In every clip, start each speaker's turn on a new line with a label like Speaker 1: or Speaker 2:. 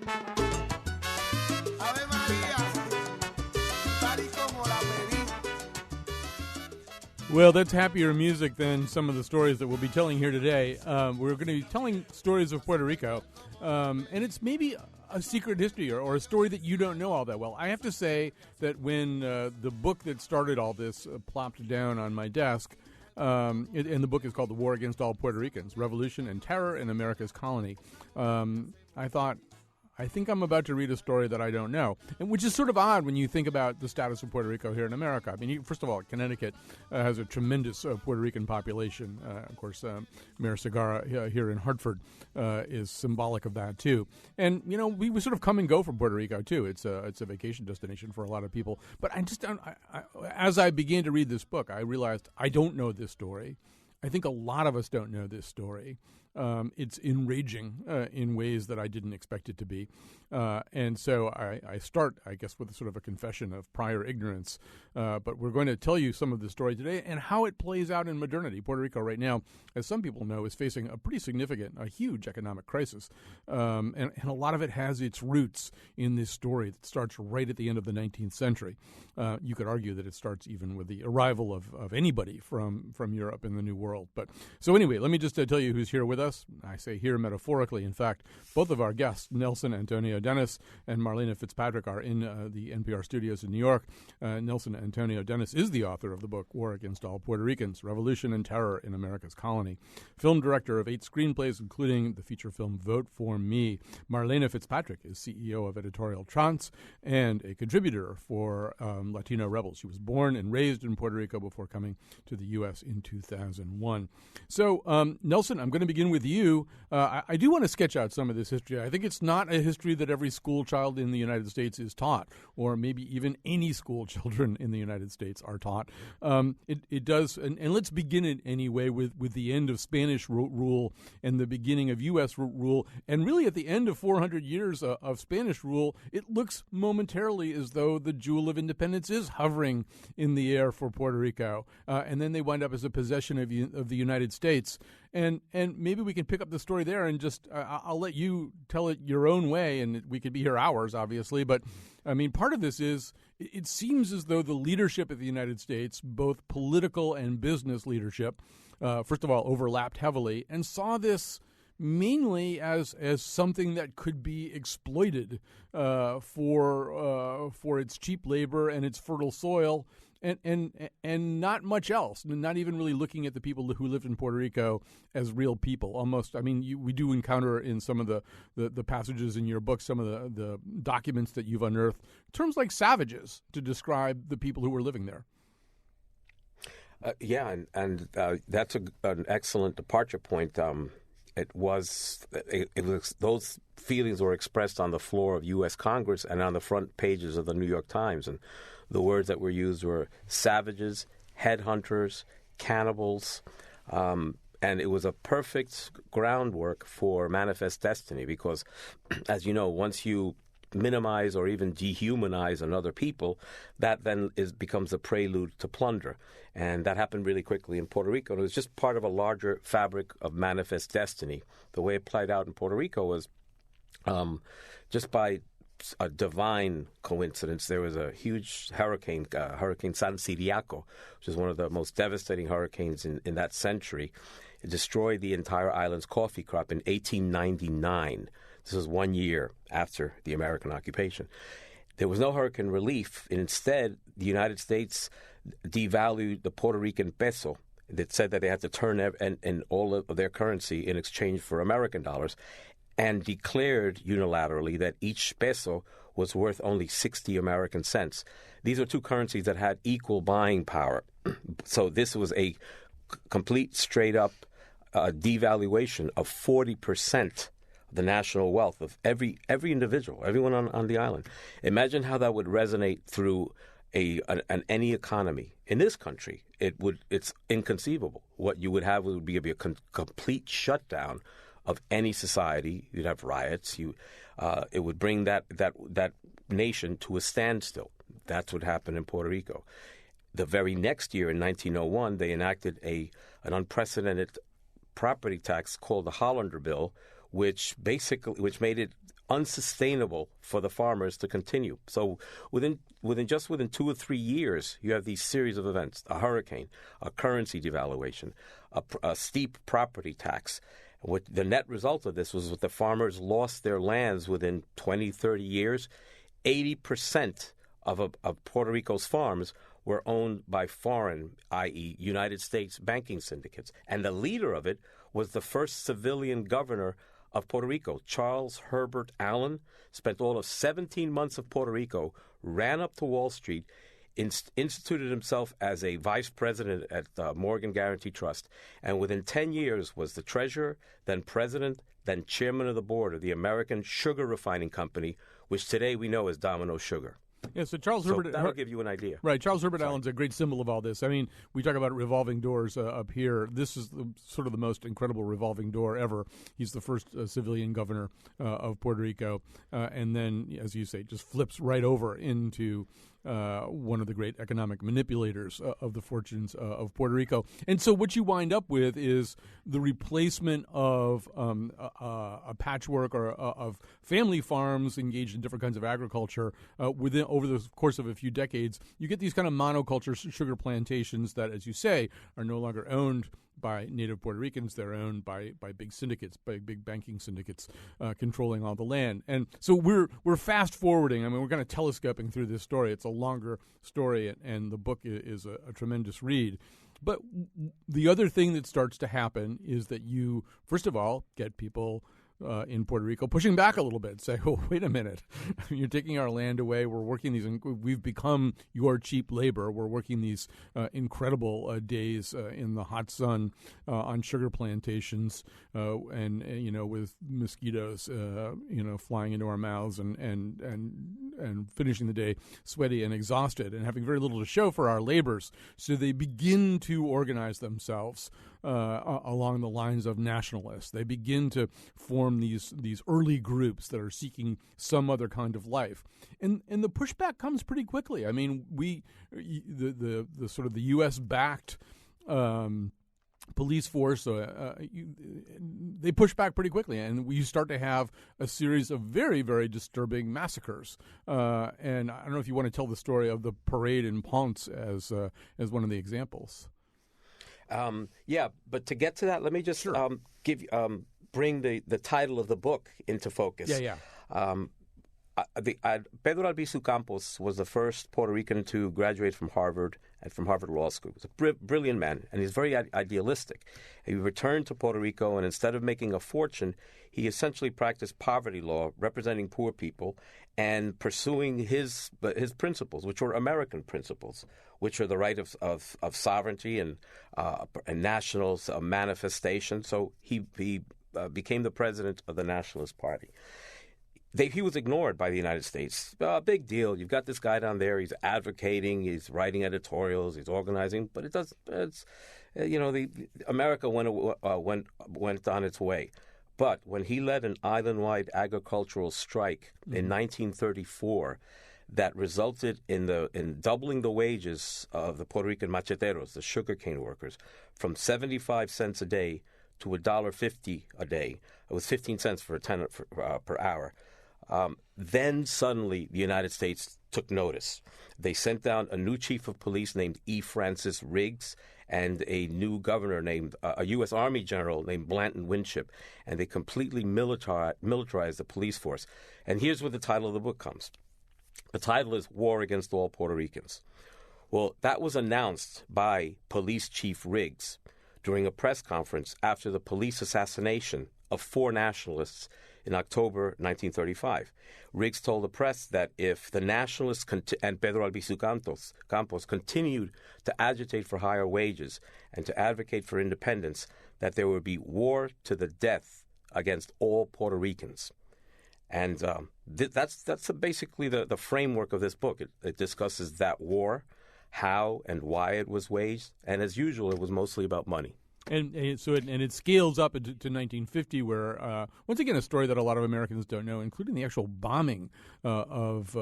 Speaker 1: Ave María, tal y como la pedí.
Speaker 2: Well, that's happier music than some of the stories that we'll be telling here today. We're going to be telling stories of Puerto Rico, and it's maybe a secret history or a story that you don't know all that well. I have to say that when the book that started all this plopped down on my desk, and the book is called The War Against All Puerto Ricans, Revolution and Terror in America's Colony, I thought, I think I'm about to read a story that I don't know, and which is sort of odd when you think about the status of Puerto Rico here in America. I mean, first of all, Connecticut has a tremendous Puerto Rican population. Of course, Mayor Segarra here in Hartford is symbolic of that, too. And, you know, we sort of come and go from Puerto Rico, too. It's a vacation destination for a lot of people. But I just don't, as I began to read this book, I realized I don't know this story. I think a lot of us don't know this story. It's enraging in ways that I didn't expect it to be. And so I start, I guess, with sort of a confession of prior ignorance. But we're going to tell you some of the story today and how it plays out in modernity. Puerto Rico right now, as some people know, is facing a pretty significant, a huge economic crisis. And a lot of it has its roots in this story that starts right at the end of the 19th century. You could argue that it starts even with the arrival of anybody from Europe in the New World. But so anyway, let me just tell you who's here with us. I say here metaphorically. In fact, both of our guests, Nelson Antonio Dennis and Marlena Fitzpatrick, are in the NPR studios in New York. Nelson Antonio Dennis is the author of the book War Against All Puerto Ricans, Revolution and Terror in America's Colony. Film director of 8 screenplays, including the feature film Vote for Me. Marlena Fitzpatrick is CEO of Editorial Trance and a contributor for Latino Rebels. She was born and raised in Puerto Rico before coming to the U.S. in 2001. So, Nelson, I'm going to begin with you. I do want to sketch out some of this history. I think it's not a history that every school child in the United States is taught, or maybe even any school children in the United States are taught. It does, and let's begin it anyway with the end of Spanish rule and the beginning of U.S. rule, and really at the end of 400 years of Spanish rule, it looks momentarily as though the jewel of independence is hovering in the air for Puerto Rico, and then they wind up as a possession of the United States. And maybe we can pick up the story there and just I'll let you tell it your own way, and we could be here hours, obviously. But, I mean, part of this is it seems as though the leadership of the United States, both political and business leadership, first of all, overlapped heavily and saw this mainly as something that could be exploited for its cheap labor and its fertile soil. And not much else, not even really looking at the people who lived in Puerto Rico as real people. Almost, I mean, we do encounter in some of the passages in your book, some of the documents that you've unearthed, terms like savages to describe the people who were living there.
Speaker 3: And that's an excellent departure point. It was those feelings were expressed on the floor of U.S. Congress and on the front pages of the New York Times, and the words that were used were savages, headhunters, cannibals, and it was a perfect groundwork for Manifest Destiny because, as you know, once you minimize or even dehumanize another people, that then becomes a prelude to plunder. And that happened really quickly in Puerto Rico. And it was just part of a larger fabric of Manifest Destiny. The way it played out in Puerto Rico was just by a divine coincidence. There was a huge hurricane, Hurricane San Ciriaco, which is one of the most devastating hurricanes in that century. It destroyed the entire island's coffee crop in 1899. This was 1 year after the American occupation. There was no hurricane relief. Instead, the United States devalued the Puerto Rican peso. That said that they had to turn in all of their currency in exchange for American dollars, and declared unilaterally that each peso was worth only 60 American cents. These are two currencies that had equal buying power. So this was a complete, straight-up devaluation of 40% of the national wealth of every individual, everyone on the island. Imagine how that would resonate through any economy. In this country, it's inconceivable. What you would have would be a complete shutdown of any society. You'd have riots. It would bring that nation to a standstill. That's what happened in Puerto Rico. The very next year, in 1901, they enacted an unprecedented property tax called the Hollander Bill, which made it unsustainable for the farmers to continue. So within 2 or 3 years, you have these series of events: a hurricane, a currency devaluation, a steep property tax. What the net result of this was that the farmers lost their lands within 20, 30 years. 80% of Puerto Rico's farms were owned by foreign, i.e. United States banking syndicates. And the leader of it was the first civilian governor of Puerto Rico, Charles Herbert Allen. Spent all of 17 months of Puerto Rico, ran up to Wall Street, instituted himself as a vice president at Morgan Guaranty Trust, and within 10 years was the treasurer, then president, then chairman of the board of the American Sugar Refining Company, which today we know as Domino Sugar.
Speaker 2: Yeah, so Charles Herbert...
Speaker 3: that'll give you an idea.
Speaker 2: Right, Charles Herbert Allen's a great symbol of all this. I mean, we talk about revolving doors up here. This is sort of the most incredible revolving door ever. He's the first civilian governor of Puerto Rico, and then, as you say, just flips right over into one of the great economic manipulators of the fortunes of Puerto Rico. And so what you wind up with is the replacement of a patchwork or of family farms engaged in different kinds of agriculture over the course of a few decades. You get these kind of monoculture sugar plantations that, as you say, are no longer owned by native Puerto Ricans. They're owned by big syndicates, by big banking syndicates controlling all the land. And so we're fast forwarding. I mean, we're kind of telescoping through this story. It's a longer story, and the book is a tremendous read. But the other thing that starts to happen is that you, first of all, get people in Puerto Rico pushing back a little bit, say, "Oh, wait a minute, you're taking our land away. We're working these. We've become your cheap labor. We're working these incredible days in the hot sun on sugar plantations, and with mosquitoes, flying into our mouths and finishing the day sweaty and exhausted and having very little to show for our labors." So they begin to organize themselves along the lines of nationalists. They begin to form these early groups that are seeking some other kind of life, and the pushback comes pretty quickly. I mean, the sort of the U.S. backed police force, they push back pretty quickly, and you start to have a series of very, very disturbing massacres. And I don't know if you want to tell the story of the parade in Ponce as one of the examples.
Speaker 3: But to get to that, let me just bring the title of the book into focus. Pedro Albizu Campos was the first Puerto Rican to graduate from Harvard and from Harvard Law School. He's a brilliant man, and he's very idealistic. He returned to Puerto Rico, and instead of making a fortune, he essentially practiced poverty law, representing poor people, and pursuing his principles, which were American principles, which are the right of sovereignty and national manifestation. So he became the president of the Nationalist Party. He was ignored by the United States. Big deal. You've got this guy down there. He's advocating. He's writing editorials. He's organizing. But America went on its way. But when he led an island-wide agricultural strike in 1934, that resulted in doubling the wages of the Puerto Rican macheteros, the sugarcane workers, from 75 cents a day to $1.50 a day. It was 15 cents for per hour. Then suddenly the United States took notice. They sent down a new chief of police named E. Francis Riggs and a new governor named a U.S. Army general named Blanton Winship, and they completely militarized the police force. And here's where the title of the book comes. The title is War Against All Puerto Ricans. Well, that was announced by Police Chief Riggs during a press conference after the police assassination of 4 nationalists in October 1935. Riggs told the press that if the nationalists and Pedro Albizu Campos continued to agitate for higher wages and to advocate for independence, that there would be war to the death against all Puerto Ricans. And that's basically the framework of this book. It discusses that war, how and why it was waged, and as usual, it was mostly about money.
Speaker 2: And it scales up to 1950, where once again a story that a lot of Americans don't know, including the actual bombing of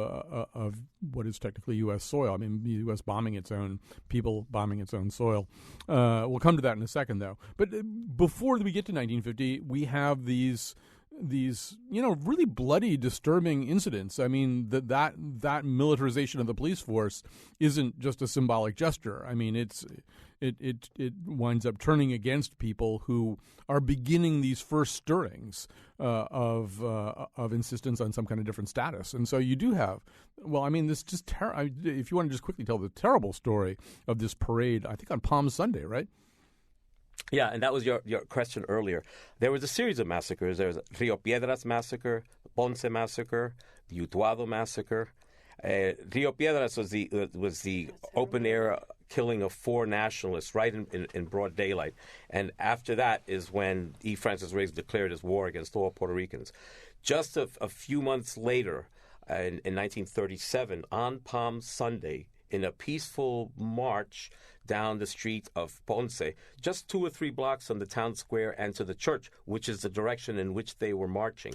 Speaker 2: what is technically U.S. soil. I mean, the U.S. bombing its own people, bombing its own soil. We'll come to that in a second, though. But before we get to 1950, we have these these really bloody, disturbing incidents. I mean, that militarization of the police force isn't just a symbolic gesture. I mean, it winds up turning against people who are beginning these first stirrings of insistence on some kind of different status. And so you do have, this just if you want to just quickly tell the terrible story of this parade, I think on Palm Sunday, right?
Speaker 3: Yeah, and that was your question earlier. There was a series of massacres. There was Rio Piedras massacre, Ponce massacre, the Utuado massacre. Rio Piedras was the open air killing of 4 nationalists right in broad daylight. And after that is when E. Francis Riggs declared his war against all Puerto Ricans. Just a few months later, in 1937, on Palm Sunday, in a peaceful march down the street of Ponce, just 2 or 3 blocks from the town square and to the church, which is the direction in which they were marching,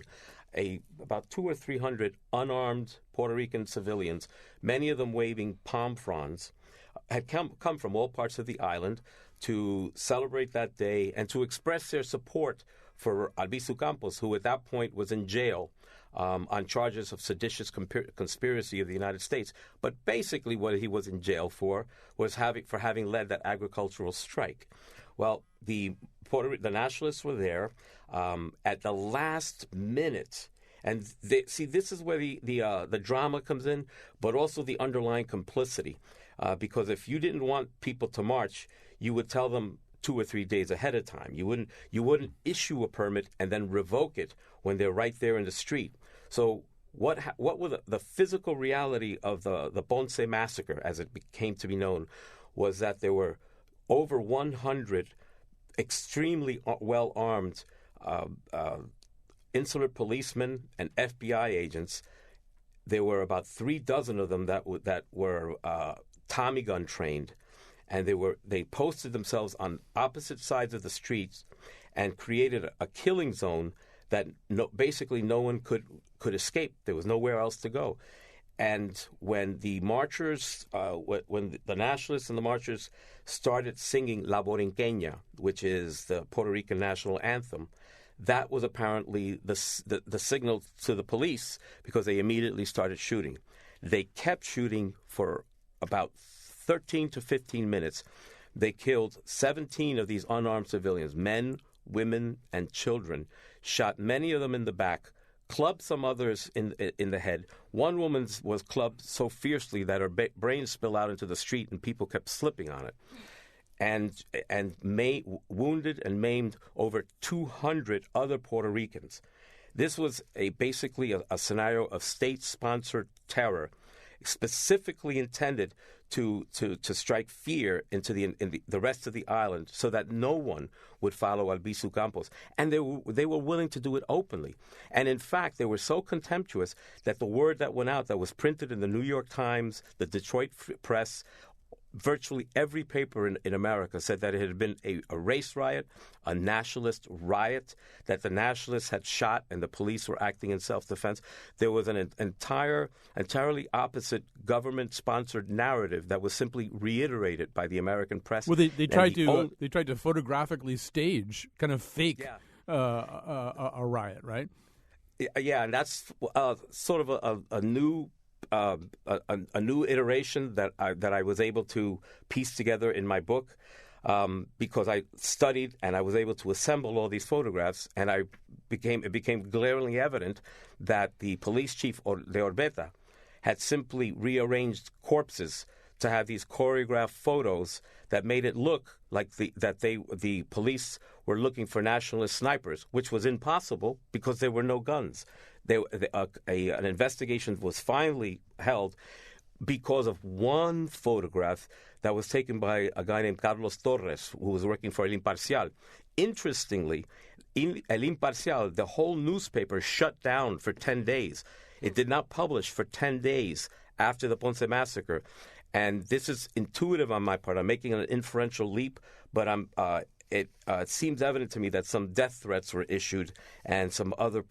Speaker 3: about 200 or 300 unarmed Puerto Rican civilians, many of them waving palm fronds, had come from all parts of the island to celebrate that day and to express their support for Albizu Campos, who at that point was in jail on charges of seditious conspiracy of the United States. But basically what he was in jail for was having led that agricultural strike. Well, the nationalists were there at the last minute. And this is where the drama comes in, but also the underlying complicity. Because if you didn't want people to march, you would tell them 2 or 3 days ahead of time. You wouldn't issue a permit and then revoke it when they're right there in the street. So what was the physical reality of the Ponce massacre, as it came to be known, was that there were over 100 extremely well-armed insular policemen and FBI agents. There were about 3 dozen of them that were Tommy gun trained, and they posted themselves on opposite sides of the streets and created a killing zone that basically no one could escape. There was nowhere else to go. And when the marchers, when the nationalists and the marchers started singing La Borinqueña, which is the Puerto Rican national anthem, that was apparently the signal to the police, because they immediately started shooting. They kept shooting for about 13 to 15 minutes. They killed 17 of these unarmed civilians, men, women, and children, shot many of them in the back, clubbed some others in the head. One woman was clubbed so fiercely that her brain spilled out into the street and people kept slipping on it. And wounded and maimed over 200 other Puerto Ricans. This was basically a scenario of state-sponsored terror, specifically intended to strike fear into the rest of the island, so that no one would follow Albizu Campos. And they were willing to do it openly. And in fact, they were so contemptuous that the word that went out, that was printed in the New York Times, the Detroit Press, virtually every paper in America, said that it had been a race riot, a nationalist riot, that the nationalists had shot and the police were acting in self-defense. There was an entirely opposite government-sponsored narrative that was simply reiterated by the American press.
Speaker 2: Well, they tried to photographically stage, kind of fake a riot, right?
Speaker 3: Yeah, and that's sort of a new. A new iteration that I was able to piece together in my book, because I studied and I was able to assemble all these photographs, and it became glaringly evident that the police chief de Orbeta had simply rearranged corpses to have these choreographed photos that made it look like the police were looking for nationalist snipers, which was impossible because there were no guns. An investigation was finally held because of one photograph that was taken by a guy named Carlos Torres, who was working for El Imparcial. Interestingly, El Imparcial, the whole newspaper, shut down for 10 days. It did not publish for 10 days after the Ponce massacre. And this is intuitive on my part. I'm making an inferential leap, but it seems evident to me that some death threats were issued and some other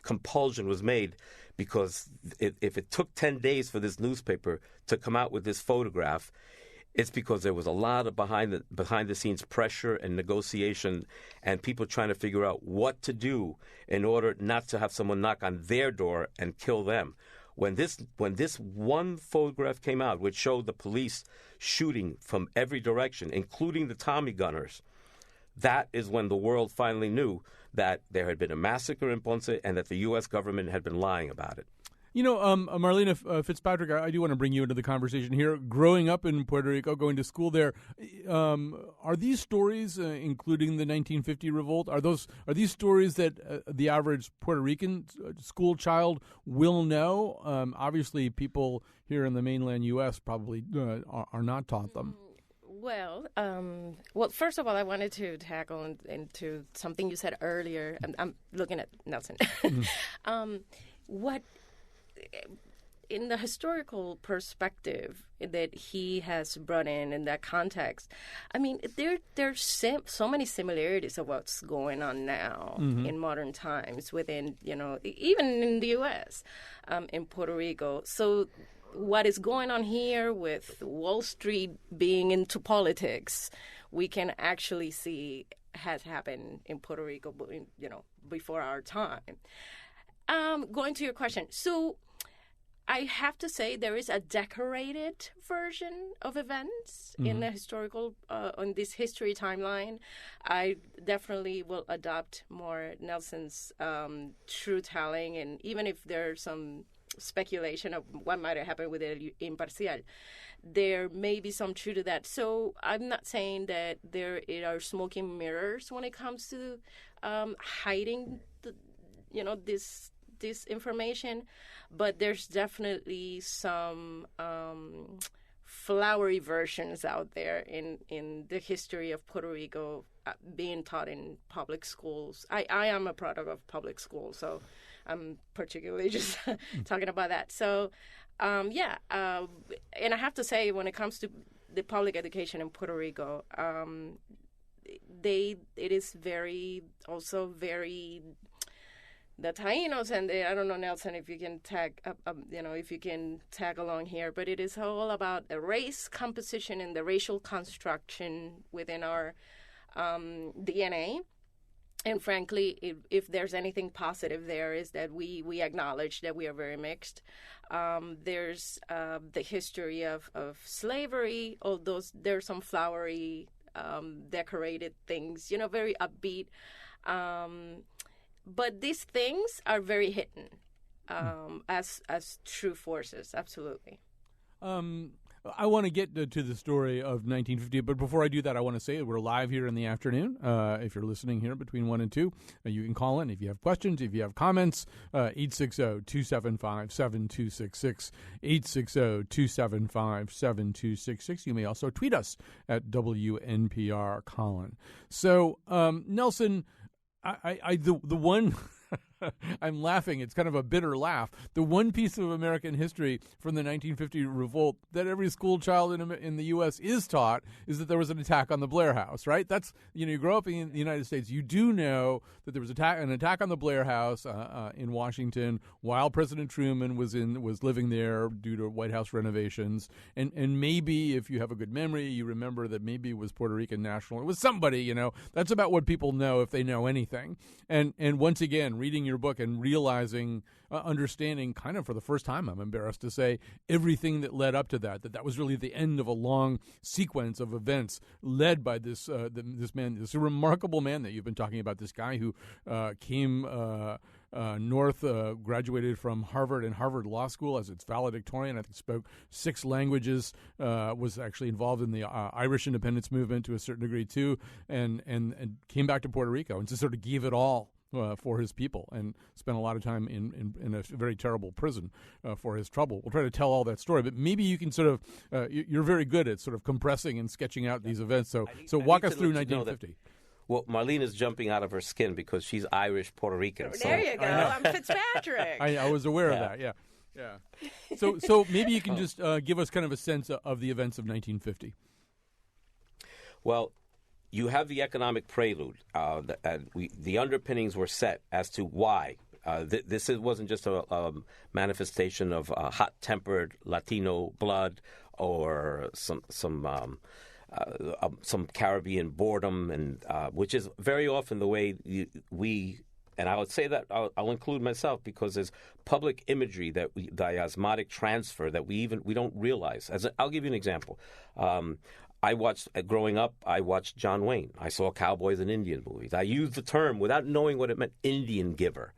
Speaker 3: compulsion was made, because if it took 10 days for this newspaper to come out with this photograph, it's because there was a lot of behind the scenes pressure and negotiation, and people trying to figure out what to do in order not to have someone knock on their door and kill them. When this one photograph came out, which showed the police shooting from every direction, including the Tommy gunners, that is when the world finally knew that there had been a massacre in Ponce and that the U.S. government had been lying about it.
Speaker 2: You know, Marlena Fitzpatrick, I do want to bring you into the conversation here. Growing up in Puerto Rico, going to school there, are these stories, including the 1950 revolt, are these stories that the average Puerto Rican school child will know? Obviously, people here in the mainland U.S. probably are not taught them.
Speaker 4: Well, first of all, I wanted to tackle into something you said earlier. I'm looking at Nelson. What, in the historical perspective that he has brought in that context, I mean, there's so many similarities of what's going on now in modern times within, even in the U.S., in Puerto Rico. So what is going on here with Wall Street being into politics, we can actually see has happened in Puerto Rico, before our time. Going to your question, so I have to say there is a decorated version of events in the historical, on this history timeline. I definitely will adopt more Nelson's true telling, and even if there's some speculation of what might have happened with El Imparcial, there may be some truth to that. So I'm not saying that there are smoking mirrors when it comes to hiding this information, but there's definitely some flowery versions out there in the history of Puerto Rico being taught in public schools. I am a product of public schools, so I'm particularly just talking about that. So, and I have to say, when it comes to the public education in Puerto Rico, it is very the Taínos, and I don't know, Nelson, if you can tag along here, but it is all about the race composition and the racial construction within our DNA. And frankly, if there's anything positive there, is that we acknowledge that we are very mixed. There's the history of slavery, although there's some flowery, decorated things, very upbeat. But these things are very hidden as true forces, absolutely.
Speaker 2: I want to get to the story of 1950, but before I do that, I want to say we're live here in the afternoon. If you're listening here between 1 and 2, you can call in if you have questions, if you have comments, 860-275-7266, 860-275-7266. You may also tweet us at WNPR Colin. So, Nelson, the one I'm laughing. It's kind of a bitter laugh. The one piece of American history from the 1950 revolt that every school child in the U.S. is taught is that there was an attack on the Blair House, right? That's, you grow up in the United States. You do know that there was an attack on the Blair House in Washington while President Truman was living there due to White House renovations. And maybe if you have a good memory, you remember that maybe it was Puerto Rican National. It was somebody, That's about what people know if they know anything. And once again, reading your book and realizing, understanding kind of for the first time, I'm embarrassed to say, everything that led up to that was really the end of a long sequence of events led by this man, this remarkable man that you've been talking about, this guy who came north, graduated from Harvard and Harvard Law School as its valedictorian. I think spoke 6 languages, was actually involved in the Irish independence movement to a certain degree too, and came back to Puerto Rico and just sort of gave it all for his people and spent a lot of time in a very terrible prison for his trouble. We'll try to tell all that story, but maybe you can sort of, you're very good at sort of compressing and sketching out these events. So walk us through 1950.
Speaker 3: Well, Marlena's jumping out of her skin because she's Irish Puerto Rican.
Speaker 4: There you go. I'm Fitzpatrick.
Speaker 2: I was aware of that, yeah. So maybe you can just give us kind of a sense of the events of 1950.
Speaker 3: Well, you have the economic prelude. The underpinnings were set as to why. This wasn't just a manifestation of hot-tempered Latino blood or some Caribbean boredom, and which is very often the way we. And I would say that I'll include myself because there's public imagery the osmotic transfer that we don't realize. I'll give you an example. Growing up, I watched John Wayne. I saw cowboys and Indian movies. I used the term without knowing what it meant, Indian giver.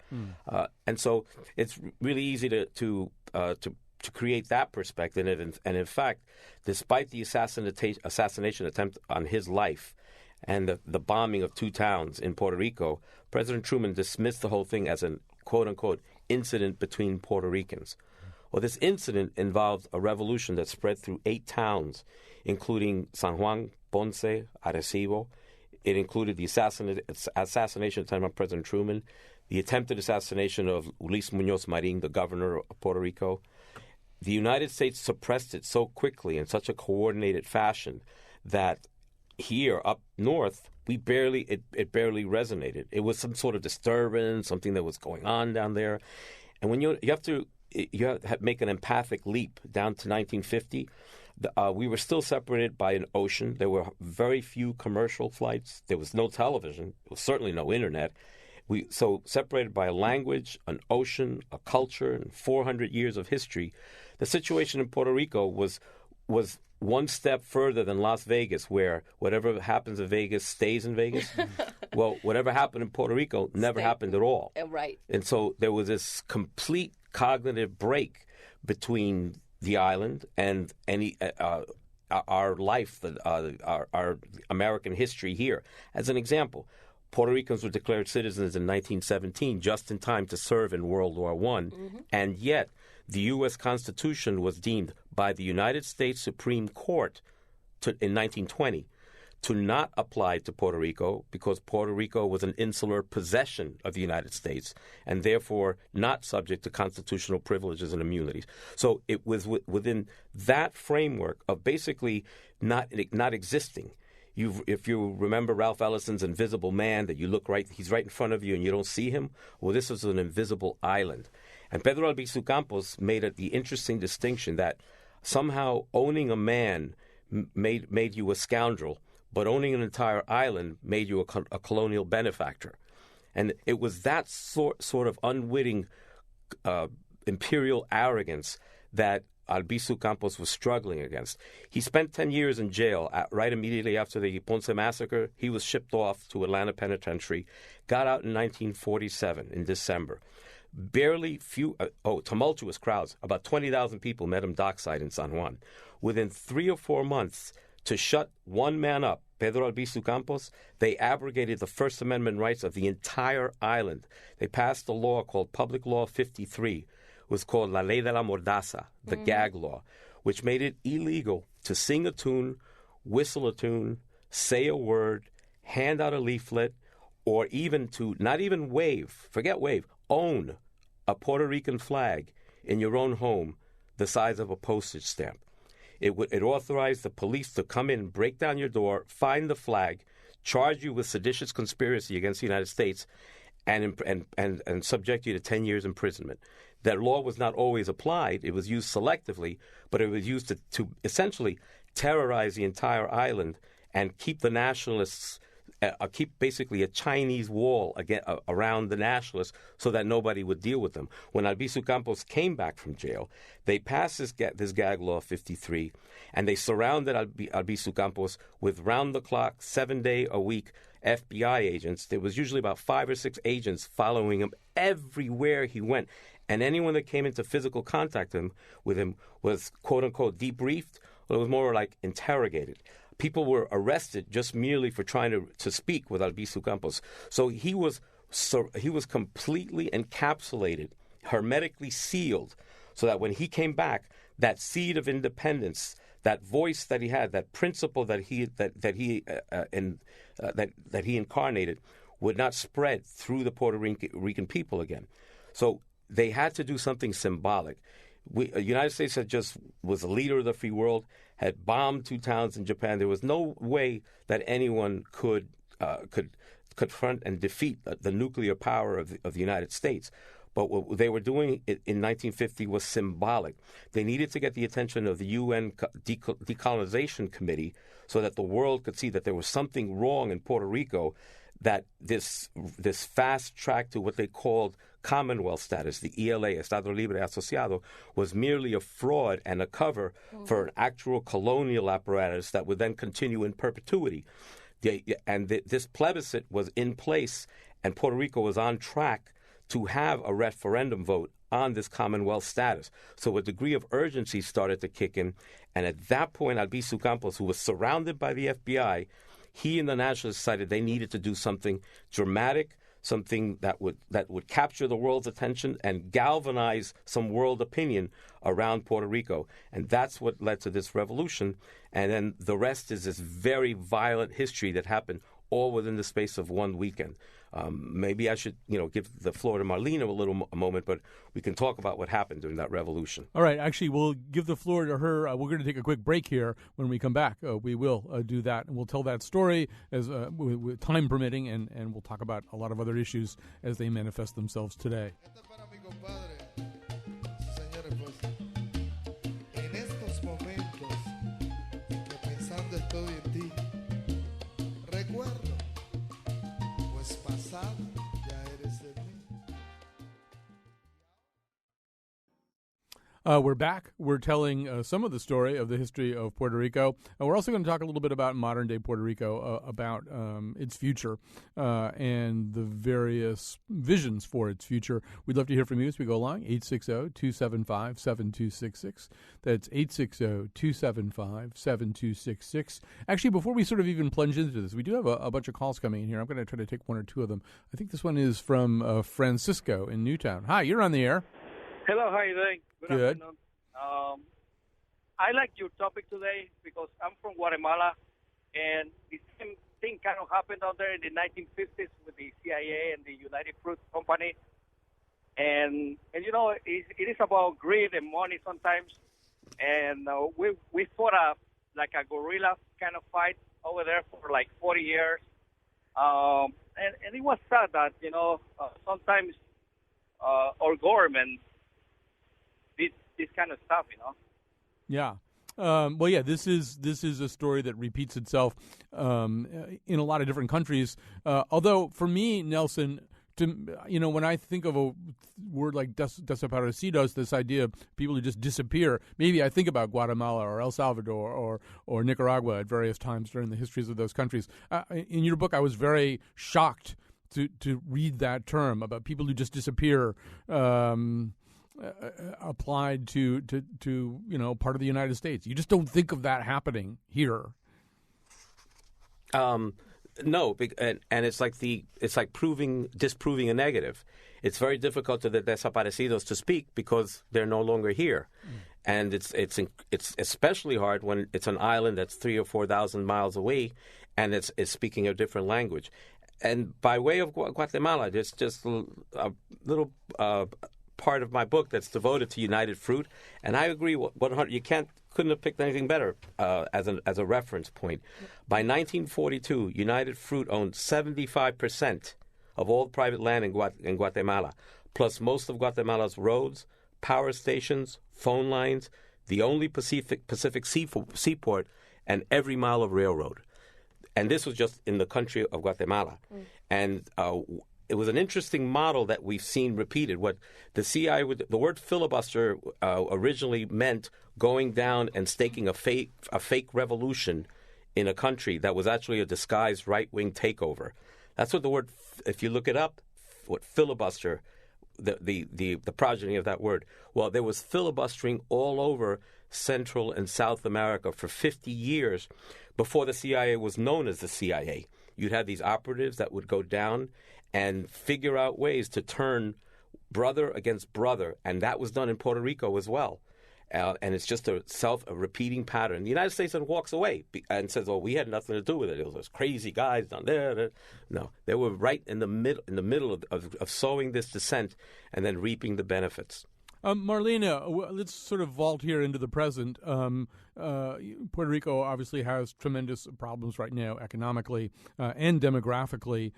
Speaker 3: And so it's really easy to create that perspective. And in fact, despite the assassination attempt on his life and the bombing of 2 towns in Puerto Rico, President Truman dismissed the whole thing as an quote-unquote incident between Puerto Ricans. Well, this incident involved a revolution that spread through 8 towns, including San Juan, Ponce, Arecibo. It included the assassination attempt on President Truman, the attempted assassination of Luis Muñoz Marin, the governor of Puerto Rico. The United States suppressed it so quickly in such a coordinated fashion that here up north, it barely resonated. It was some sort of disturbance, something that was going on down there. And when you have to make an empathic leap down to 1950, we were still separated by an ocean. There were very few commercial flights. There was no television. There was certainly no internet. So separated by a language, an ocean, a culture, and 400 years of history. The situation in Puerto Rico was one step further than Las Vegas, where whatever happens in Vegas stays in Vegas. Well, whatever happened in Puerto Rico never happened at all.
Speaker 4: Right.
Speaker 3: And so there was this complete cognitive break between the island and any our life, our American history here. As an example, Puerto Ricans were declared citizens in 1917, just in time to serve in World War I, and yet the U.S. Constitution was deemed by the United States Supreme Court in 1920 to not apply to Puerto Rico because Puerto Rico was an insular possession of the United States and therefore not subject to constitutional privileges and immunities. So it was within that framework of basically not existing. If you remember Ralph Ellison's Invisible Man, that you look he's right in front of you and you don't see him, well, this was an invisible island. And Pedro Albizu Campos made the interesting distinction that somehow owning a man made you a scoundrel, but owning an entire island made you a colonial benefactor. And it was that sort of unwitting imperial arrogance that Albizu Campos was struggling against. He spent 10 years in jail. Right immediately after the Ponce massacre, he was shipped off to Atlanta Penitentiary, got out in 1947 in December. Tumultuous crowds. About 20,000 people met him dockside in San Juan. Within 3 or 4 months, to shut one man up, Pedro Albizu Campos, they abrogated the First Amendment rights of the entire island. They passed a law called Public Law 53. It was called La Ley de la Mordaza, the gag law, which made it illegal to sing a tune, whistle a tune, say a word, hand out a leaflet, or even to not even own a Puerto Rican flag in your own home the size of a postage stamp. It authorized the police to come in, break down your door, find the flag, charge you with seditious conspiracy against the United States, and subject you to 10 years imprisonment. That law was not always applied. It was used selectively, but it was used to essentially terrorize the entire island and keep the nationalists, keep basically a Chinese wall around the nationalists so that nobody would deal with them. When Albizu Campos came back from jail, they passed this gag law 53, and they surrounded Albizu Campos with round-the-clock, 7-day-a-week FBI agents. There was usually about 5 or 6 agents following him everywhere he went. And anyone that came into physical contact with him was, quote-unquote, debriefed, or it was more like interrogated. People were arrested just merely for trying to speak with Albizu Campos. So he was completely encapsulated, hermetically sealed, so that when he came back, that seed of independence, that voice that he had, that principle that he incarnated, would not spread through the Puerto Rican people again. So they had to do something symbolic. The United States was a leader of the free world, had bombed 2 towns in Japan. There was no way that anyone could confront and defeat the nuclear power of the United States. But what they were doing in 1950 was symbolic. They needed to get the attention of the UN Decolonization Committee so that the world could see that there was something wrong in Puerto Rico, that this fast track to what they called Commonwealth status, the ELA, Estado Libre Asociado, was merely a fraud and a cover for an actual colonial apparatus that would then continue in perpetuity. This plebiscite was in place, and Puerto Rico was on track to have a referendum vote on this Commonwealth status. So a degree of urgency started to kick in, and at that point, Albizu Campos, who was surrounded by the FBI, he and the Nationalists decided they needed to do something dramatic, something that would capture the world's attention and galvanize some world opinion around Puerto Rico. And that's what led to this revolution. And then the rest is this very violent history that happened all within the space of one weekend. Maybe I should, give the floor to Marlena a moment, but we can talk about what happened during that revolution.
Speaker 2: All right. Actually, we'll give the floor to her. We're going to take a quick break here. When we come back, we will do that, and we'll tell that story as with time permitting, and we'll talk about a lot of other issues as they manifest themselves today. We're back. We're telling some of the story of the history of Puerto Rico. We're also going to talk a little bit about modern-day Puerto Rico, about its future and the various visions for its future. We'd love to hear from you as we go along. 860-275-7266. That's 860-275-7266. Actually, before we sort of even plunge into this, we do have a bunch of calls coming in here. I'm going to try to take one or two of them. I think this one is from Francisco in Newtown. Hi, you're on the air.
Speaker 5: Hello, how are you doing?
Speaker 2: Good.
Speaker 5: Afternoon. I like your topic today because I'm from Guatemala, and the same thing kind of happened out there in the 1950s with the CIA and the United Fruit Company. And it is about greed and money sometimes. And we fought a guerrilla kind of fight over there for like 40 years. And it was sad that, sometimes our government this kind of stuff,
Speaker 2: Yeah. Well, yeah. This is a story that repeats itself in a lot of different countries. Although, for me, Nelson, when I think of a word like desaparecidos, this idea of people who just disappear, maybe I think about Guatemala or El Salvador or Nicaragua at various times during the histories of those countries. In your book, I was very shocked to read that term about people who just disappear. Applied to part of the United States. You just don't think of that happening here.
Speaker 3: No, and it's like disproving a negative. It's very difficult to the desaparecidos to speak because they're no longer here, and it's especially hard when it's an island that's 3,000 or 4,000 miles away, and it's speaking a different language. And by way of Guatemala, there's just a little part of my book that's devoted to United Fruit, and I agree 100. Couldn't have picked anything better as a reference point. By 1942, United Fruit owned 75% of all private land in Guatemala, plus most of Guatemala's roads, power stations, phone lines, the only Pacific seaport, and every mile of railroad. And this was just in the country of Guatemala. And it was an interesting model that we've seen repeated. What the CIA, the word filibuster originally meant going down and staking a fake revolution in a country that was actually a disguised right-wing takeover. That's what the word, if you look it up, what filibuster, the progeny of that word. Well, there was filibustering all over Central and South America for 50 years before the CIA was known as the CIA. You'd have these operatives that would go down and figure out ways to turn brother against brother, and that was done in Puerto Rico as well. And it's just a repeating pattern. The United States then walks away and says, "Oh, we had nothing to do with it. It was those crazy guys down there." No, they were right in the middle of sowing this dissent and then reaping the benefits.
Speaker 2: Marlena, let's sort of vault here into the present. Puerto Rico obviously has tremendous problems right now, economically and demographically,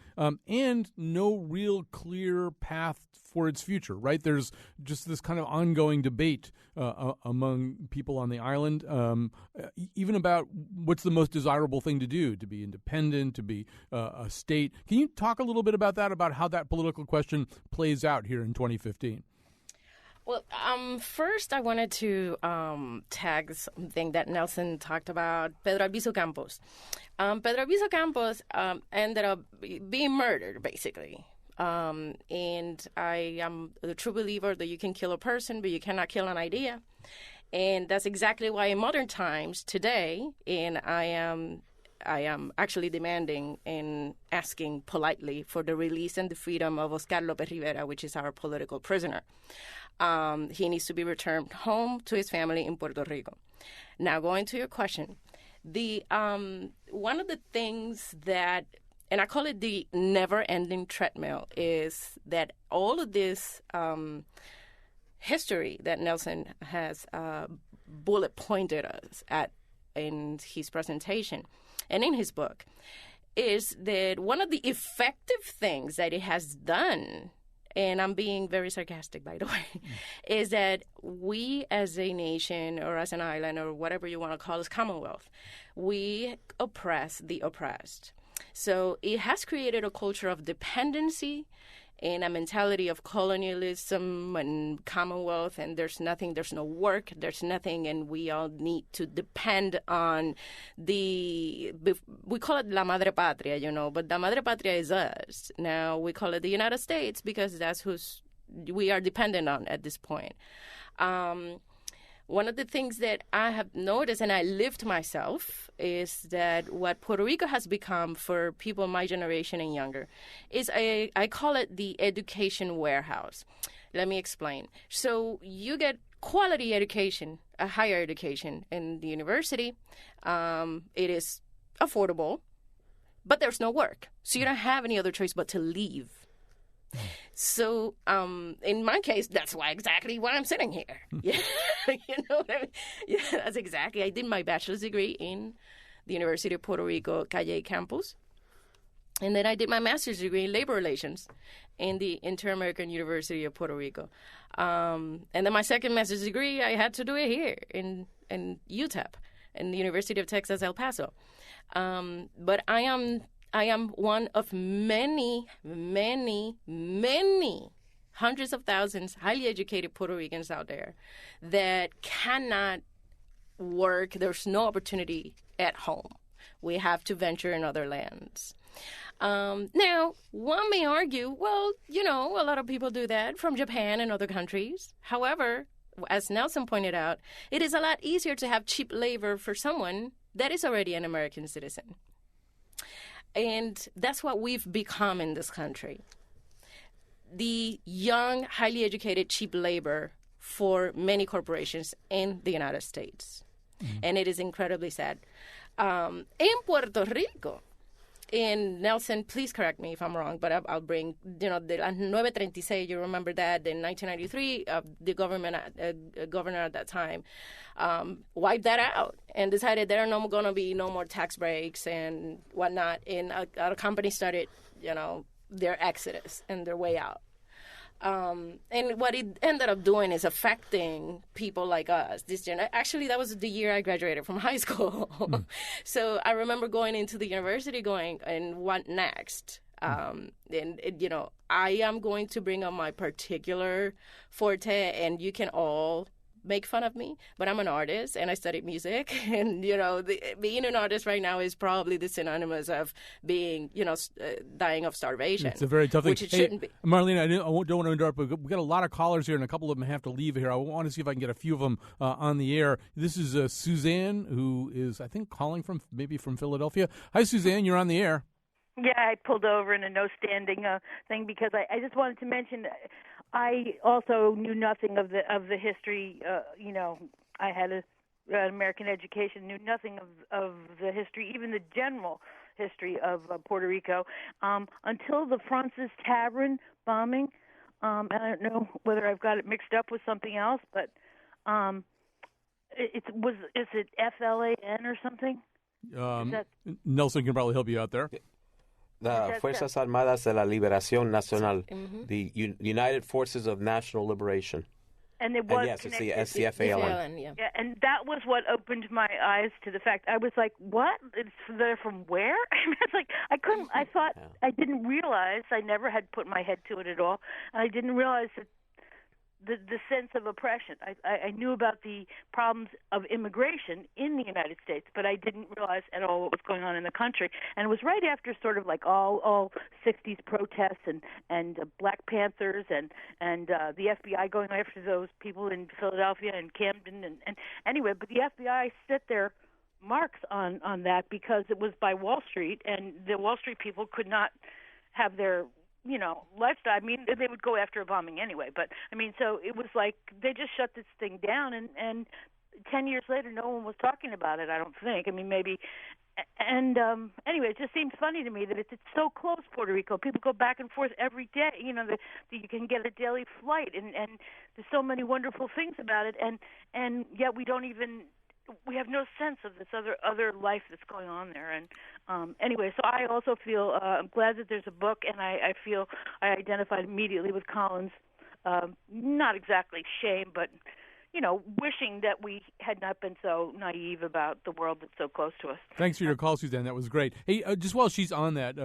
Speaker 2: and no real clear path for its future, right? There's just this kind of ongoing debate among people on the island, even about what's the most desirable thing to do, to be independent, to be a state. Can you talk a little bit about that, about how that political question plays out here in 2015?
Speaker 4: Well, first I wanted to tag something that Nelson talked about, Pedro Albizu Campos. Pedro Albizu Campos ended up being murdered, basically. And I am a true believer that you can kill a person, but you cannot kill an idea. And that's exactly why in modern times today, and I am actually demanding and asking politely for the release and the freedom of Oscar Lopez Rivera, which is our political prisoner. He needs to be returned home to his family in Puerto Rico. Now, going to your question, the one of the things that, and I call it the never-ending treadmill, is that all of this history that Nelson has bullet pointed us at in his presentation and in his book is that one of the effective things that it has done, and I'm being very sarcastic, by the way, is that we as a nation or as an island or whatever you want to call us, Commonwealth, we oppress the oppressed. So it has created a culture of dependency and a mentality of colonialism and Commonwealth, and there's no work, there's nothing, and we all need to depend on we call it La Madre Patria, but La Madre Patria is us. Now we call it the United States because that's we are dependent on at this point. One of the things that I have noticed, and I lived myself, is that what Puerto Rico has become for people my generation and younger is I call it the education warehouse. Let me explain. So you get quality education, a higher education in the university. It is affordable, but there's no work. So you don't have any other choice but to leave. So, in my case, that's exactly why I'm sitting here. Yeah, you know what I mean? Yeah, that's exactly. I did my bachelor's degree in the University of Puerto Rico, Calle campus. And then I did my master's degree in labor relations in the Inter-American University of Puerto Rico. And then my second master's degree, I had to do it here in UTEP, in the University of Texas, El Paso. But I am one of many, many, many hundreds of thousands highly educated Puerto Ricans out there that cannot work. There's no opportunity at home. We have to venture in other lands. Now, one may argue, well, a lot of people do that from Japan and other countries. However, as Nelson pointed out, it is a lot easier to have cheap labor for someone that is already an American citizen. And that's what we've become in this country. The young, highly educated, cheap labor for many corporations in the United States. Mm-hmm. And it is incredibly sad. In Puerto Rico, in Nelson, please correct me if I'm wrong, but I'll bring, the 936, you remember that, in 1993, the governor at that time wiped that out and decided there are going to be no more tax breaks and whatnot. And our company started, their exodus and their way out. And what it ended up doing is affecting people like us. Actually, that was the year I graduated from high school. So I remember going into the university going, and what next? I am going to bring up my particular forte, and you can all make fun of me, but I'm an artist and I studied music, and being an artist right now is probably the synonymous of being dying of starvation.
Speaker 2: It's a very tough thing.
Speaker 4: Which it shouldn't be.
Speaker 2: Marlene, I don't want to interrupt, but we've got a lot of callers here, and a couple of them have to leave here. I want to see if I can get a few of them on the air. This is Suzanne, who is, I think, calling from Philadelphia. Hi, Suzanne, you're on the air.
Speaker 6: Yeah, I pulled over in a no standing thing because I just wanted to mention I also knew nothing of the history. I had an American education, knew nothing of the history, even the general history of Puerto Rico, until the Francis Tavern bombing and I don't know whether I've got it mixed up with something else, but is it FLAN or something?
Speaker 2: Nelson can probably help you out there.
Speaker 3: The Fuerzas Armadas de la Liberación Nacional, the United Forces of National Liberation.
Speaker 6: And it was
Speaker 3: yes,
Speaker 6: connected.
Speaker 3: it's the FALN.
Speaker 4: Yeah.
Speaker 6: Yeah, and that was what opened my eyes to the fact. I was like, "What? They're from where?" I mean, it's like I thought I didn't realize. I never had put my head to it at all, and I didn't realize that the sense of oppression. I knew about the problems of immigration in the United States, but I didn't realize at all what was going on in the country. And it was right after sort of like all 60s protests and Black Panthers and the FBI going after those people in Philadelphia and Camden and anyway. But the FBI set their marks on that because it was by Wall Street, and the Wall Street people could not have their lifestyle. I mean, they would go after a bombing anyway, but I mean, so it was like they just shut this thing down, and 10 years later, no one was talking about it, I don't think. I mean, maybe. And anyway, it just seems funny to me that it's so close, Puerto Rico. People go back and forth every day. You can get a daily flight, and there's so many wonderful things about it, and yet we have no sense of this other life that's going on there. And anyway, so I also feel I'm glad that there's a book, and I feel I identified immediately with Collins. Not exactly shame, but wishing that we had not been so naive about the world that's so close to us.
Speaker 2: Thanks for your call, Suzanne. That was great. Hey, just while she's on that,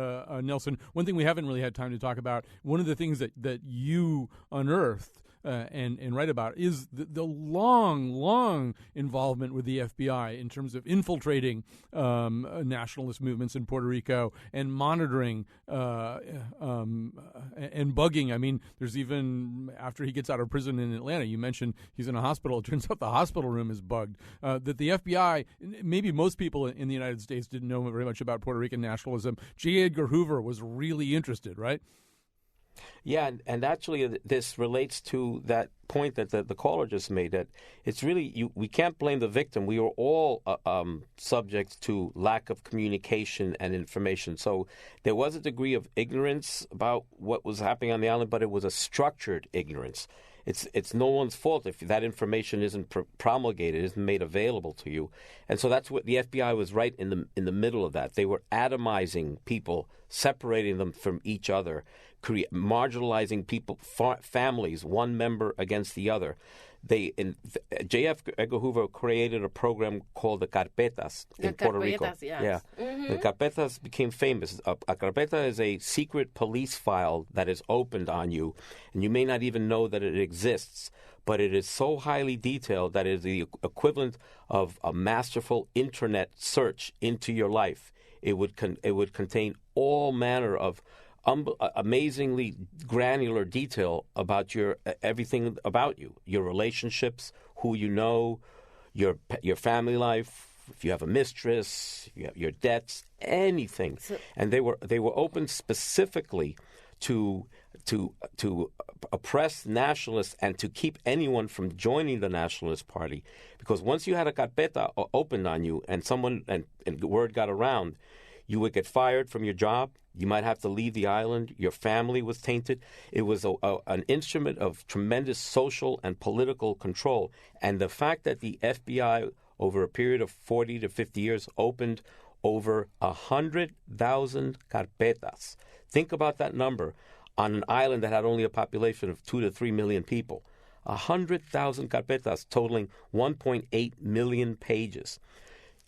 Speaker 2: Nelson, one thing we haven't really had time to talk about, one of the things that you unearthed and write about is the long involvement with the FBI in terms of infiltrating nationalist movements in Puerto Rico and monitoring and bugging. I mean, there's even, after he gets out of prison in Atlanta, you mentioned he's in a hospital. It turns out the hospital room is bugged. That the FBI, maybe most people in the United States didn't know very much about Puerto Rican nationalism. J. Edgar Hoover was really interested, right?
Speaker 3: Yeah, and actually this relates to that point that the caller just made, that it's really, we can't blame the victim. We are all subject to lack of communication and information. So there was a degree of ignorance about what was happening on the island, but it was a structured ignorance. It's no one's fault if that information isn't promulgated, isn't made available to you. And so that's what the FBI was right in the middle of that. They were atomizing people, separating them from each other, marginalizing people, families, one member against the other. J.F. Edgar Hoover created a program called the Carpetas in Puerto Rico.
Speaker 4: Yes.
Speaker 3: Yeah, the Carpetas became famous. A carpeta is a secret police file that is opened on you, and you may not even know that it exists. But it is so highly detailed that it is the equivalent of a masterful internet search into your life. It would contain all manner of amazingly granular detail about everything about you, your relationships, who you know, your family life, if you have a mistress, your debts, anything. And they were opened specifically to oppress nationalists and to keep anyone from joining the Nationalist Party, because once you had a carpeta opened on you and word got around, you would get fired from your job. You might have to leave the island. Your family was tainted. It was an instrument of tremendous social and political control. And the fact that the FBI, over a period of 40 to 50 years, opened over 100,000 carpetas. Think about that number on an island that had only a population of 2 to 3 million people. 100,000 carpetas totaling 1.8 million pages.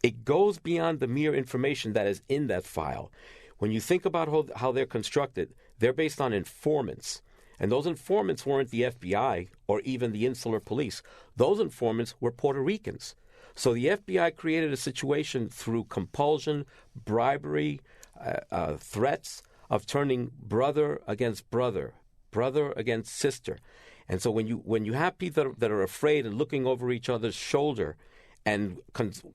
Speaker 3: It goes beyond the mere information that is in that file. When you think about how they're constructed, they're based on informants. And those informants weren't the FBI or even the insular police. Those informants were Puerto Ricans. So the FBI created a situation through compulsion, bribery, threats of turning brother against brother, brother against sister. And so when you have people that are afraid and looking over each other's shoulder and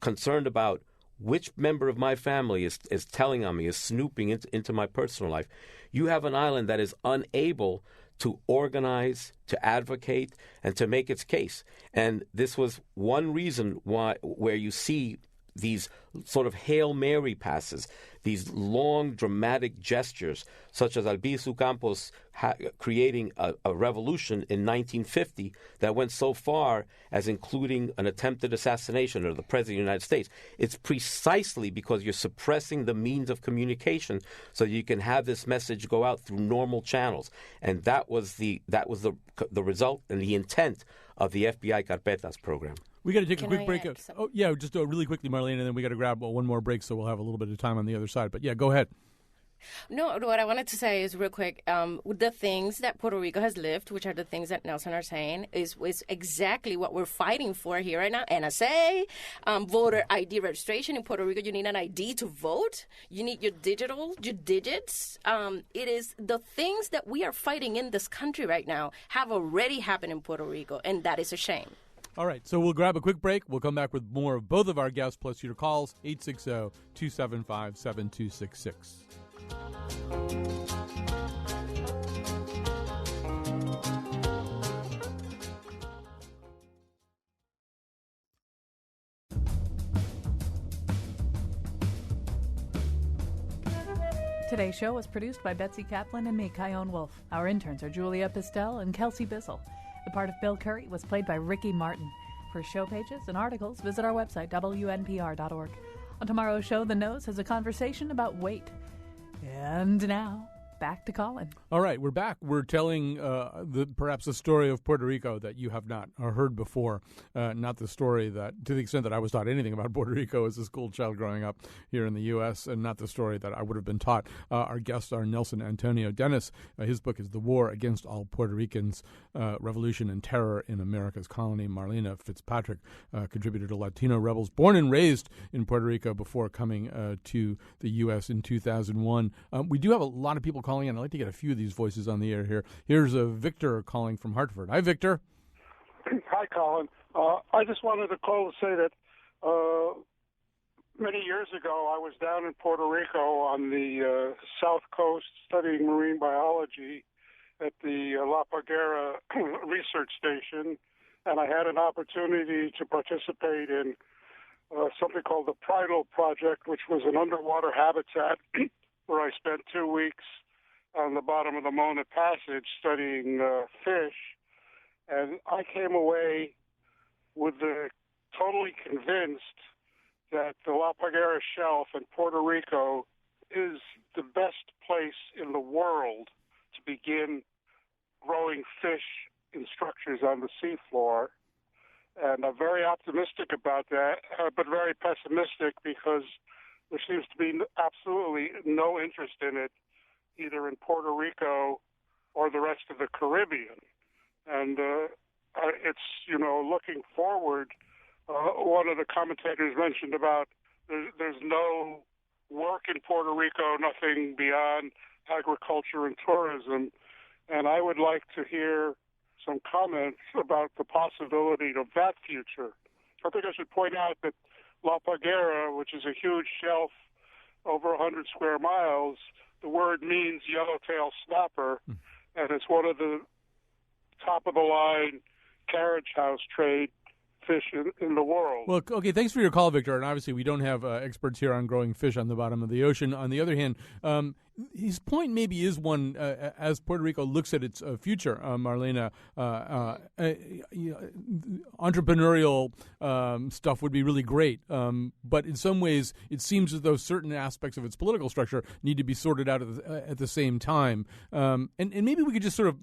Speaker 3: concerned about which member of my family is telling on me, is snooping into my personal life, you have an island that is unable to organize, to advocate, and to make its case. And this was one reason where you see these sort of Hail Mary passes, these long, dramatic gestures, such as Albizu Campos creating a revolution in 1950 that went so far as including an attempted assassination of the President of the United States. It's precisely because you're suppressing the means of communication so you can have this message go out through normal channels. And that was the result and the intent of the FBI Carpetas program.
Speaker 2: We got to take a quick
Speaker 4: I
Speaker 2: break.
Speaker 4: add something?
Speaker 2: Oh, yeah, just really quickly, Marlene, and then we got to grab one more break, so we'll have a little bit of time on the other side. But yeah, go ahead.
Speaker 4: No, what I wanted to say is real quick, the things that Puerto Rico has lived, which are the things that Nelson are saying, is exactly what we're fighting for here right now. NSA, voter ID registration in Puerto Rico. You need an ID to vote. You need your digits. It is the things that we are fighting in this country right now have already happened in Puerto Rico, and that is a shame.
Speaker 2: All right, so we'll grab a quick break. We'll come back with more of both of our guests, plus your calls, 860-275-7266.
Speaker 7: Today's show was produced by Betsy Kaplan and me, Kyone Wolf. Our interns are Julia Pistel and Kelsey Bissell. The part of Bill Curry was played by Ricky Martin. For show pages and articles, visit our website, WNPR.org. On tomorrow's show, The Nose has a conversation about weight. And now, back to Colin.
Speaker 2: All right, we're back. We're telling perhaps the story of Puerto Rico that you have not heard before. Not the story that, to the extent that I was taught anything about Puerto Rico as a school child growing up here in the U.S., and not the story that I would have been taught. Our guests are Nelson Antonio Dennis. His book is The War Against All Puerto Ricans, Revolution and Terror in America's Colony. Marlena Fitzpatrick, contributor to Latino Rebels, born and raised in Puerto Rico before coming to the U.S. in 2001. We do have a lot of people calling in. I'd like to get a few of these voices on the air here. Here's Victor calling from Hartford. Hi, Victor.
Speaker 8: Hi, Colin. I just wanted to call to say that many years ago I was down in Puerto Rico on the south coast studying marine biology at the La Paguera research station, and I had an opportunity to participate in something called the Pridal Project, which was an underwater habitat where I spent 2 weeks on the bottom of the Mona Passage studying fish, and I came away totally convinced that the La Paguera Shelf in Puerto Rico is the best place in the world to begin growing fish in structures on the seafloor. And I'm very optimistic about that, but very pessimistic because there seems to be absolutely no interest in it, either in Puerto Rico or the rest of the Caribbean. And it's, looking forward, one of the commentators mentioned about there's no work in Puerto Rico, nothing beyond agriculture and tourism. And I would like to hear some comments about the possibility of that future. I think I should point out that La Paguera, which is a huge shelf over 100 square miles, the word means yellowtail snapper, and it's one of the top-of-the-line carriage house trade fish in the world.
Speaker 2: Well, okay, thanks for your call, Victor. And obviously, we don't have experts here on growing fish on the bottom of the ocean. On the other hand, his point maybe is one, as Puerto Rico looks at its future, Marlena, entrepreneurial stuff would be really great. But in some ways, it seems as though certain aspects of its political structure need to be sorted out at the same time. And maybe we could just sort of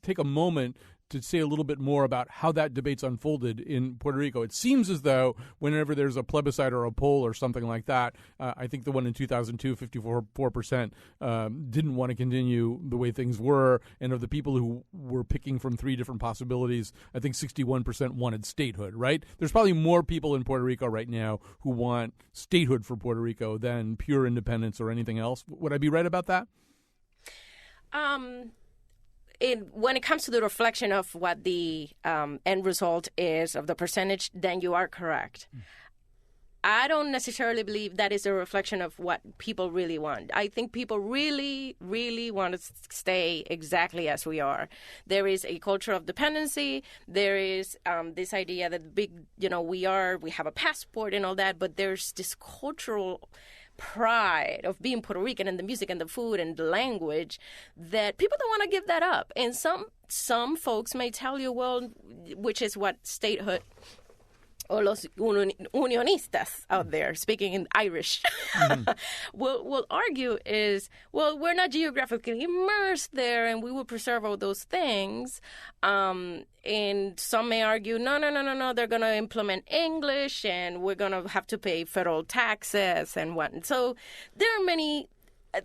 Speaker 2: take a moment to say a little bit more about how that debate's unfolded in Puerto Rico. It seems as though whenever there's a plebiscite or a poll or something like that, I think the one in 2002, 54% didn't want to continue the way things were. And of the people who were picking from three different possibilities, I think 61% wanted statehood, right? There's probably more people in Puerto Rico right now who want statehood for Puerto Rico than pure independence or anything else. Would I be right about that?
Speaker 4: When it comes to the reflection of what the end result is of the percentage, then you are correct. I don't necessarily believe that is a reflection of what people really want. I think people really, really want to stay exactly as we are. There is a culture of dependency. There is this idea that we have a passport and all that, but there's this cultural pride of being Puerto Rican and the music and the food and the language that people don't want to give that up. And some folks may tell you, well, which is what statehood or los unionistas out there speaking in Irish will argue is, well, we're not geographically immersed there and we will preserve all those things. And some may argue, no, they're going to implement English and we're going to have to pay federal taxes and what. So there are many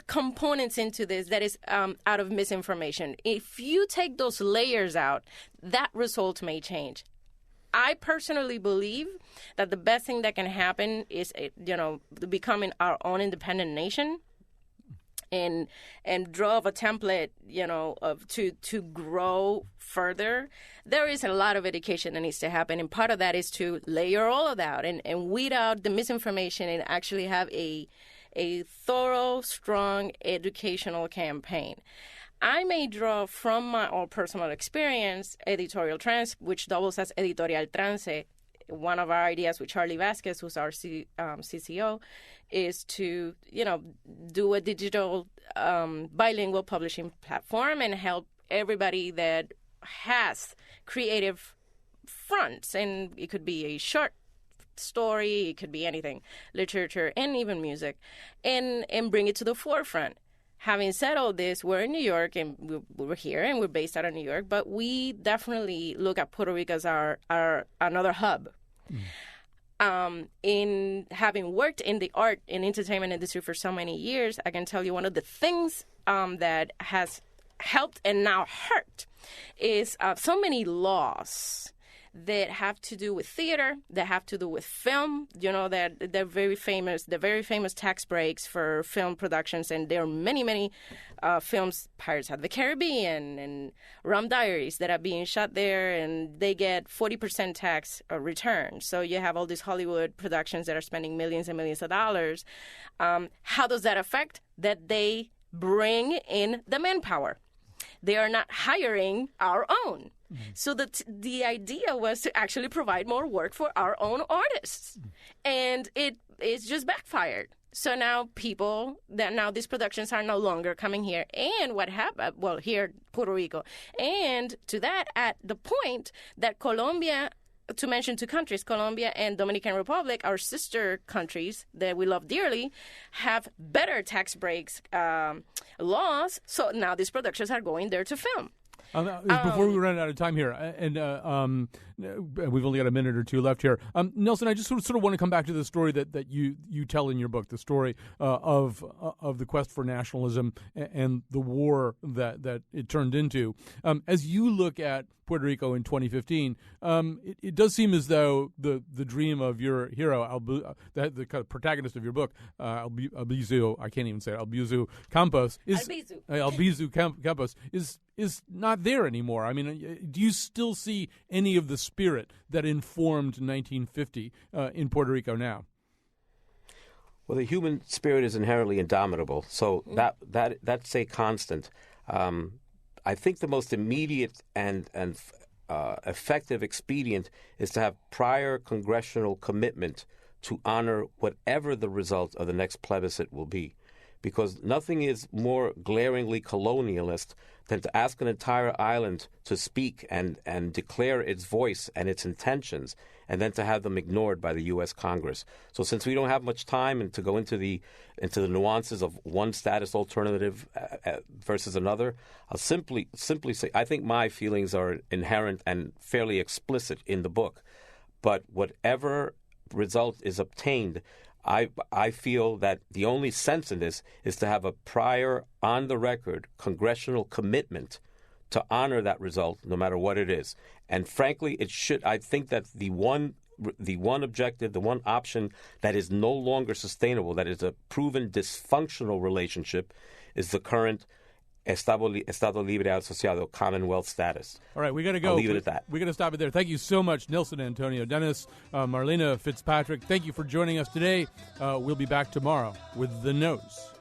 Speaker 4: components into this that is out of misinformation. If you take those layers out, that result may change. I personally believe that the best thing that can happen is, becoming our own independent nation, and draw up a template, to grow further. There is a lot of education that needs to happen, and part of that is to layer all of that and weed out the misinformation and actually have a thorough, strong educational campaign. I may draw from my own personal experience editorial trance, which doubles as editorial trance. One of our ideas with Charlie Vasquez, who's our CCO, is to, do a digital bilingual publishing platform and help everybody that has creative fronts. And it could be a short story, it could be anything, literature, and even music, and bring it to the forefront. Having said all this, we're in New York, and we're here, and we're based out of New York, but we definitely look at Puerto Rico as our another hub. In having worked in the art and entertainment industry for so many years, I can tell you one of the things that has helped and now hurt is so many laws that have to do with theater, that have to do with film. That they're very famous tax breaks for film productions, and there are many films, Pirates of the Caribbean and Rum Diaries, that are being shot there, and they get 40% tax return. So you have all these Hollywood productions that are spending millions and millions of dollars. How does that affect? That they bring in the manpower. They are not hiring our own. So the idea was to actually provide more work for our own artists. And it's just backfired. So now these productions are no longer coming here. And what happened? Well, here, Puerto Rico. And to that, at the point that Colombia, to mention two countries, Colombia and Dominican Republic, our sister countries that we love dearly, have better tax breaks laws. So now these productions are going there to film.
Speaker 2: Before we run out of time here, and we've only got a minute or two left here, Nelson, I just sort of want to come back to the story that you tell in your book, the story of the quest for nationalism and the war that it turned into. As you look at Puerto Rico in 2015, it does seem as though the dream of your hero, the kind of protagonist of your book, Albizu, I can't even say it, Albizu Campos, Campos is not there anymore. I mean, do you still see any of the spirit that informed 1950 in Puerto Rico now?
Speaker 3: Well, the human spirit is inherently indomitable, so that's a constant. I think the most immediate and effective expedient is to have prior congressional commitment to honor whatever the result of the next plebiscite will be. Because nothing is more glaringly colonialist than to ask an entire island to speak and declare its voice and its intentions, and then to have them ignored by the U.S. Congress. So since we don't have much time and to go into the nuances of one status alternative versus another, I'll simply say I think my feelings are inherent and fairly explicit in the book. But whatever result is obtained, I feel that the only sense in this is to have a prior, on-the-record congressional commitment to honor that result, no matter what it is. And frankly, it should. I think that the one objective, the one option that is no longer sustainable, that is a proven dysfunctional relationship, is the current Estado Libre Asociado, Commonwealth status.
Speaker 2: All right, we got to go.
Speaker 3: I'll leave it at that.
Speaker 2: We got to stop it there. Thank you so much, Nelson Antonio Dennis, Marlena Fitzpatrick. Thank you for joining us today. We'll be back tomorrow with The Nose.